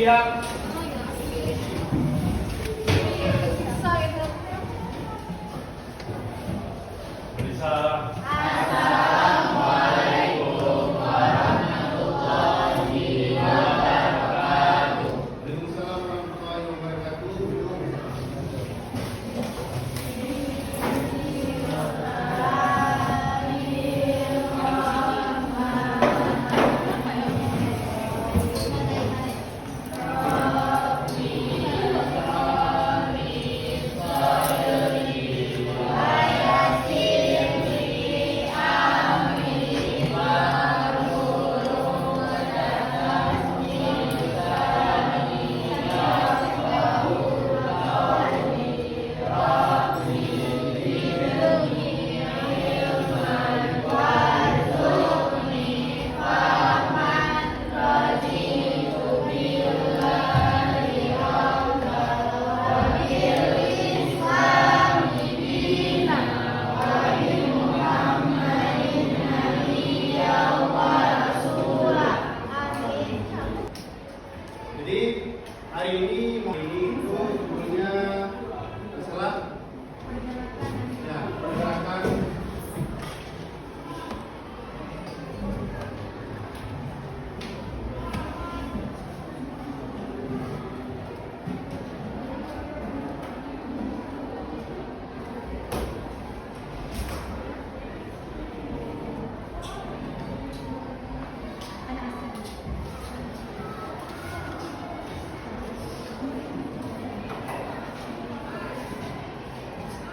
siap. Bisa. Jadi hari ini itu sebetulnya masalah ya pergerakan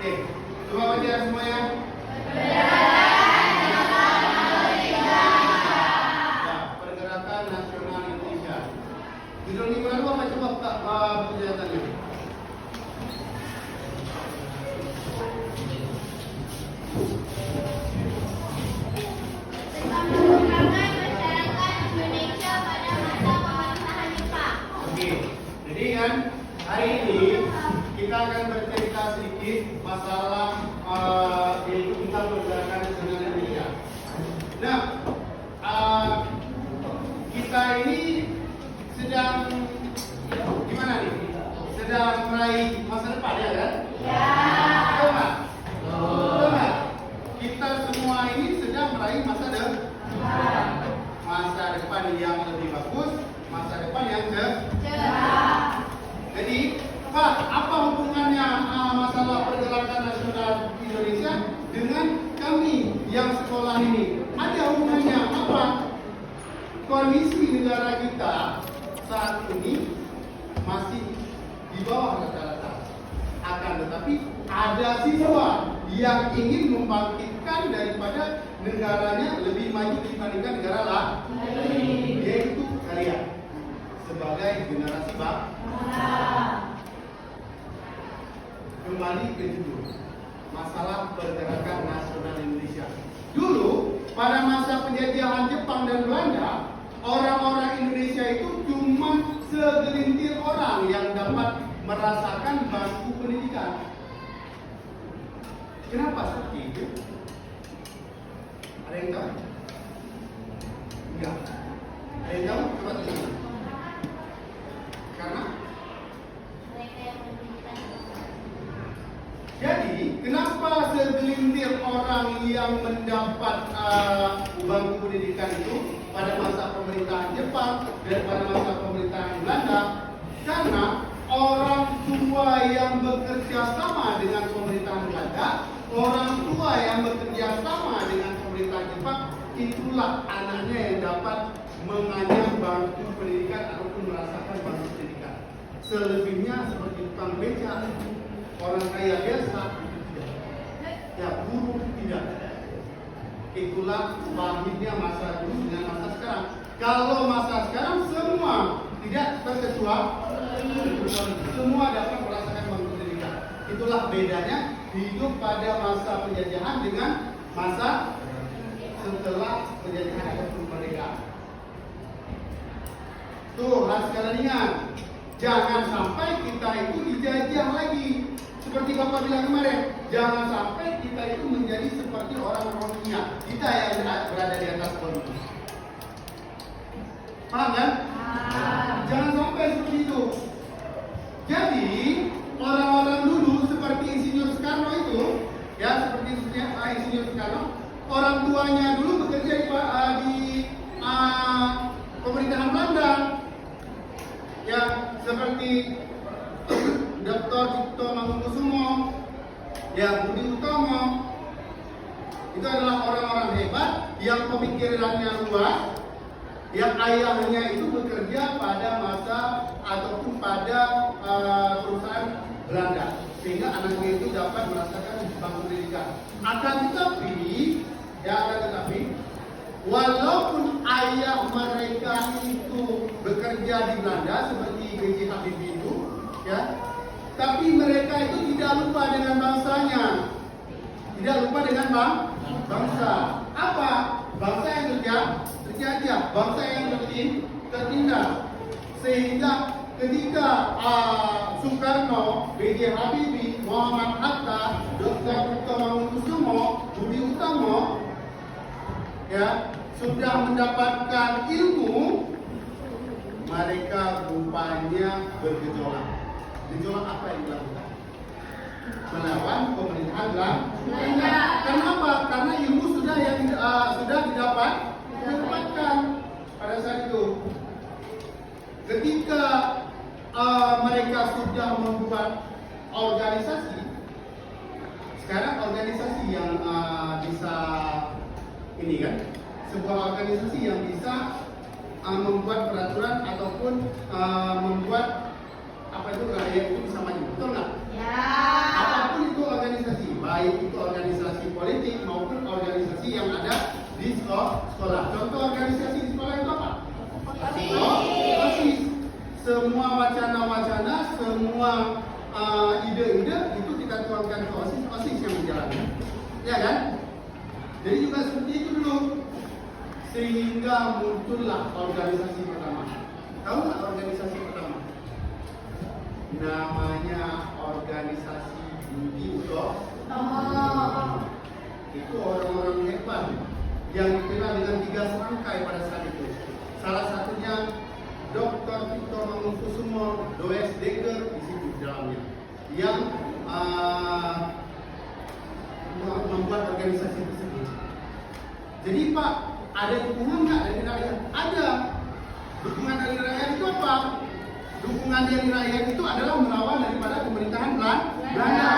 Oke, coba baca semuanya. Ya, Pergerakan Nasional Indonesia. Judul minggu lalu apa coba buka penjelasannya? Tentang perkembangan masyarakat Indonesia pada masa pemerintahan Jepang. Oke, jadi kan hari ini kita akan bercerita sedikit masalah yaitu tentang pergerakan nasional Indonesia. Nah, kita ini sedang gimana nih? Sedang meraih masa depan ya kan? Ya. Betul nggak? Betul nggak? Kita semua ini sedang meraih masa depan. Masa depan yang lebih bagus, masa depan yang cerah. Jadi, Pak, apa hubungannya masalah pergerakan nasional Indonesia dengan kami yang sekolah ini? Ada hubungannya apa? Kondisi negara kita saat ini masih di bawah rata-rata. Akan tetapi ada siswa yang ingin membangkitkan daripada negaranya lebih maju dibandingkan negara lain, yaitu kalian sebagai generasi bangsa. Kembali ke judul masalah pergerakan nasional Indonesia. Dulu pada masa penjajahan Jepang dan Belanda, orang-orang Indonesia itu cuma segelintir orang yang dapat merasakan bangku pendidikan. Kenapa seperti itu? Ada yang tahu? Enggak. Ada yang tahu? Coba tanya. Karena jadi, kenapa segelintir orang yang mendapat bangku pendidikan itu pada masa pemerintahan Jepang dan pada masa pemerintahan Belanda? Karena orang tua yang bekerja sama dengan pemerintahan Belanda, orang tua yang bekerja sama dengan pemerintahan Jepang, itulah anaknya yang dapat menganyam bangku pendidikan ataupun merasakan bangku pendidikan. Selebihnya seperti tukang beca, orang kaya biasa, ya buruh tidak. Itulah pahitnya masa dulu dengan masa sekarang. Kalau masa sekarang semua tidak terkecuali semua dapat merasakan bangku pendidikan. Itulah bedanya hidup pada masa penjajahan dengan masa setelah penjajahan ataupun kemerdekaan. Tuh, harus kalian ingat, jangan sampai kita itu dijajah lagi. Seperti Bapak bilang kemarin, jangan sampai kita itu menjadi seperti orang Rohingya. Kita yang berada di atas bumi. Paham kan? Jangan sampai seperti itu. Jadi orang-orang dulu seperti Insinyur Soekarno itu, ya seperti Insinyur Soekarno, orang tuanya dulu bekerja di pemerintahan Belanda, ya seperti Dr. Cipto Mangunkusumo, ya Budi Utomo. Itu adalah orang-orang hebat yang pemikirannya luas, yang ayahnya itu bekerja pada masa ataupun pada perusahaan Belanda, sehingga anaknya itu dapat merasakan bangku pendidikan. Akan tetapi, walaupun ayah mereka itu bekerja di Belanda seperti B.J. Habibie itu, ya, tapi mereka itu tidak lupa dengan bangsanya, tidak lupa dengan bangsa. Apa? Bangsa yang terjajah, bangsa yang tertindas. Sehingga ketika Soekarno, B.J. Habibie, Muhammad Hatta, Dr. Cipto Mangunkusumo, Budi Utomo, ya, sudah mendapatkan ilmu, mereka rupanya bergejolak. Gejolak apa yang dilakukan? Melawan pemerintahan Belanda. Kenapa? Karena ilmu sudah didapatkan pada saat itu. Ketika mereka sudah membuat organisasi, sekarang organisasi yang bisa ini kan, sebuah organisasi yang bisa membuat peraturan ataupun membuat apa itu rakyat itu bisa maju, betul nggak? Ya. Apapun itu organisasi, baik itu organisasi politik maupun organisasi yang ada di sekolah. Contoh organisasi di sekolah itu apa? OSIS. Semua wacana-wacana, semua ide-ide itu kita tuangkan ke OSIS yang menjalankan, ya kan? Jadi juga seperti itu dulu, sehingga muncullah organisasi pertama. Tahu nggak organisasi pertama? Namanya organisasi Budi Utomo. Itu orang-orang hebat yang dikenal dengan 3 serangkai pada saat itu. Salah satunya Dr. Cipto Mangunkusumo, Does Dekker di situ di dalamnya, yang membuat organisasi tersebut. Jadi Pak, ada dukungan nggak dari rakyat? Ada. Dukungan dari rakyat itu apa? Dukungan dari rakyat itu adalah melawan daripada pemerintahan Belanda.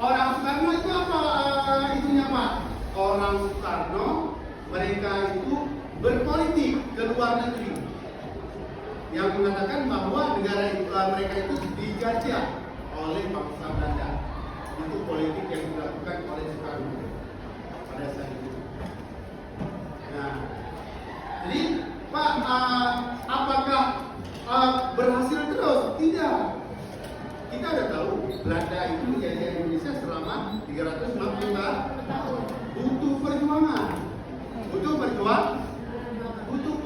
Orang Soekarno itu apa itunya Pak? Orang Soekarno, mereka itu berpolitik ke luar negeri, yang mengatakan bahwa negara itu, mereka itu dijajah oleh bangsa Belanda. Itu politik yang dilakukan oleh Soekarno pada saat itu. Nah, jadi Pak, apakah berhasil terus? Tidak. Kita udah tahu Belanda itu menjajah Indonesia selama 360 tahun. Butuh perjuangan. Butuh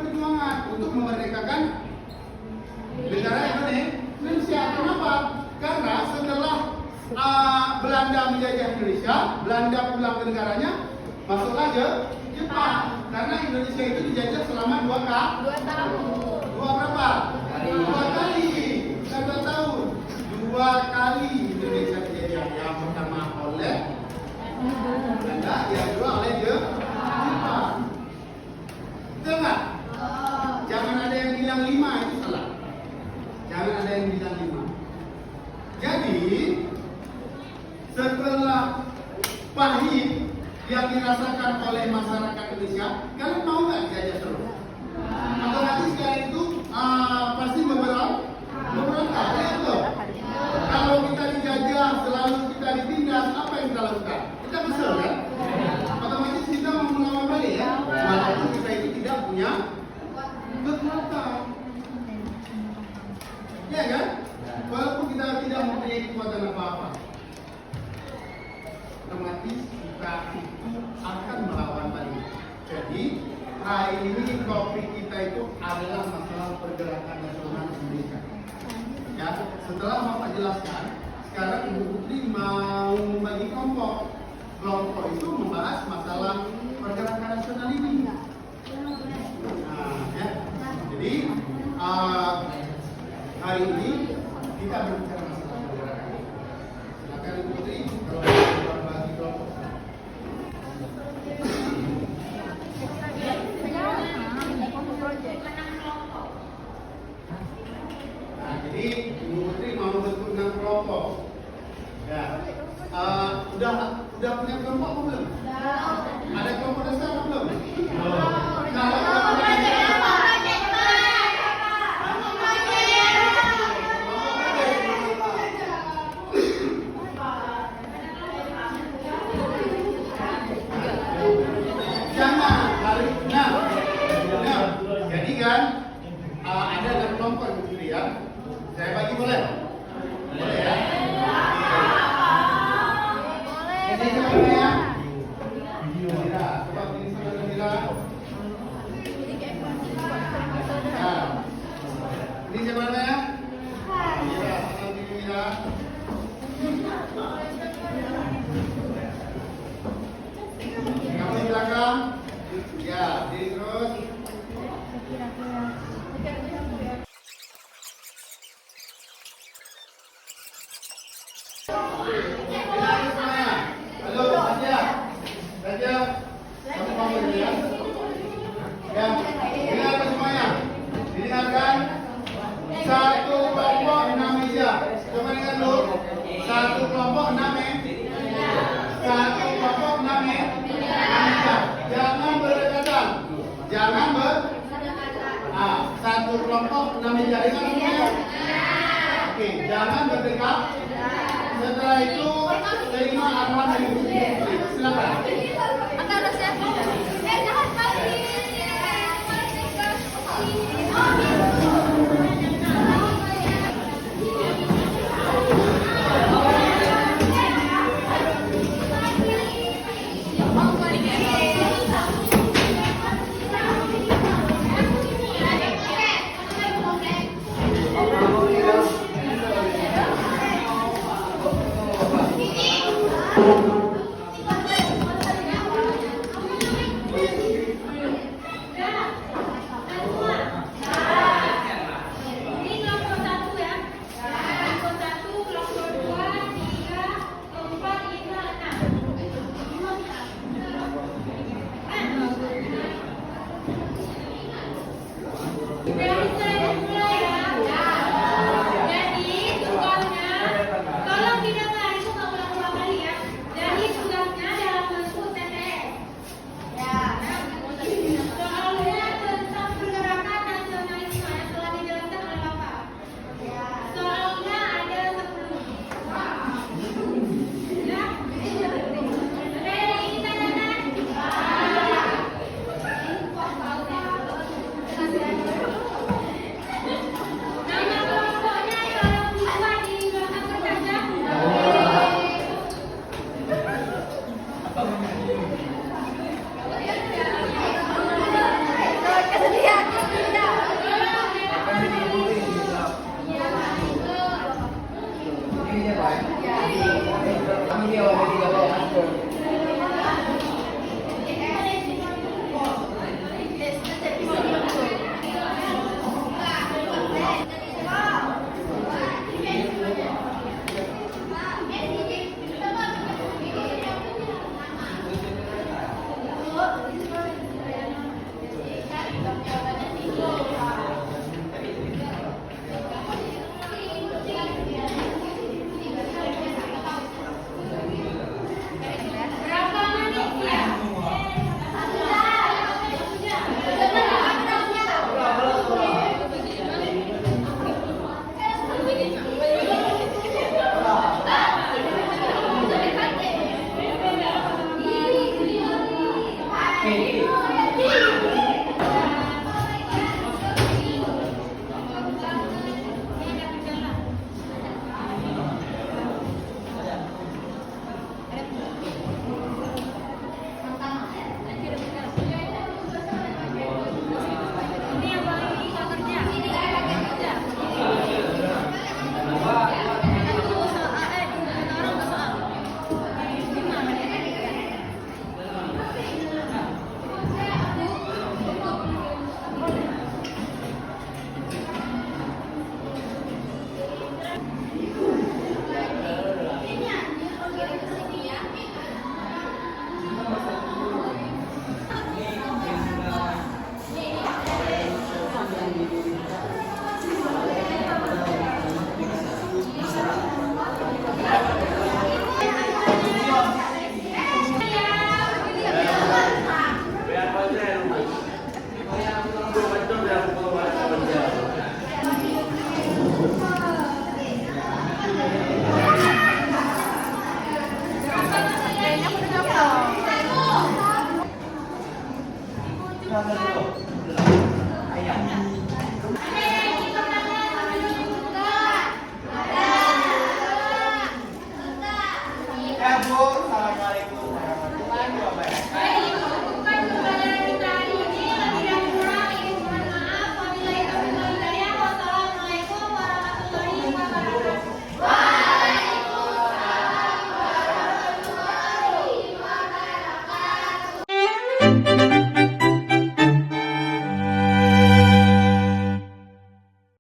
perjuangan untuk memerdekakan negara Indonesia. Kenapa? Karena setelah Belanda menjajah Indonesia, Belanda pulang ke negaranya, masuklah ke Jepang. Karena Indonesia itu dijajah selama 2 tahun. Dua berapa? 2 kali. Bukan 2 tahun. 2 kali Indonesia dijajah. Yang pertama oleh Belanda, yang kedua oleh Jepang. Betul nggak? Jangan ada yang bilang 5, itu salah. Jangan ada yang bilang 5. Jadi setelah pahit yang dirasakan oleh masyarakat Indonesia, kalian mau nggak dijajah terus? Atau nanti sekarang itu pasti beberontak, ya betul? Kalau kita dijajah, selalu kita ditindas, apa yang kita lakukan? Kita kesel kan? Otomatis kita mau melawan balik ya? Walaupun kita itu tidak punya kekuatan, ya kan? Walaupun kita tidak mempunyai kekuatan apa-apa, otomatis kita itu akan melawan balik. Jadi hari ini topik kita itu adalah masalah pergerakan nasional Indonesia. Ya, setelah Bapak jelaskan, sekarang Ibu Putri mau membagi kelompok. Kelompok itu membahas masalah pergerakan nasional ini. Nah, ya. Jadi hari ini kita berbicara masalah pergerakan. Silakan Ibu Putri kalau ada bagi kelompok. Nah, jadi Ibu Putri mau bentuk 6 kelompok. Ya. Udah punya kelompok apa belum? Ada kelompok dasar apa belum? Kalau kelompok jangan hari jadi kan ada 6 kelompok Ibu ya. Saya bagi boleh? Boleh ya? Ini siapa ya? Mira, coba pilih saudara Mira. Nah, ini siapa ya? Mira, saudara pilih Mira. Kamu di belakang? Ya, diri terus. Halo, Raja, kamu bangun dulu ya. Ya, dengarkan semuanya. Didengarkan. Satu kelompok 6 meja. Coba dengar dulu. Satu kelompok 6 meja. Satu kelompok 6 meja. Jangan berdekatan. Jangan satu kelompok 6 meja. Dengar semuanya. Oke, jangan berdekat. Setelah itu terima arahan dari Ibu Putri. Silakan. Kami dia orang 3 orang.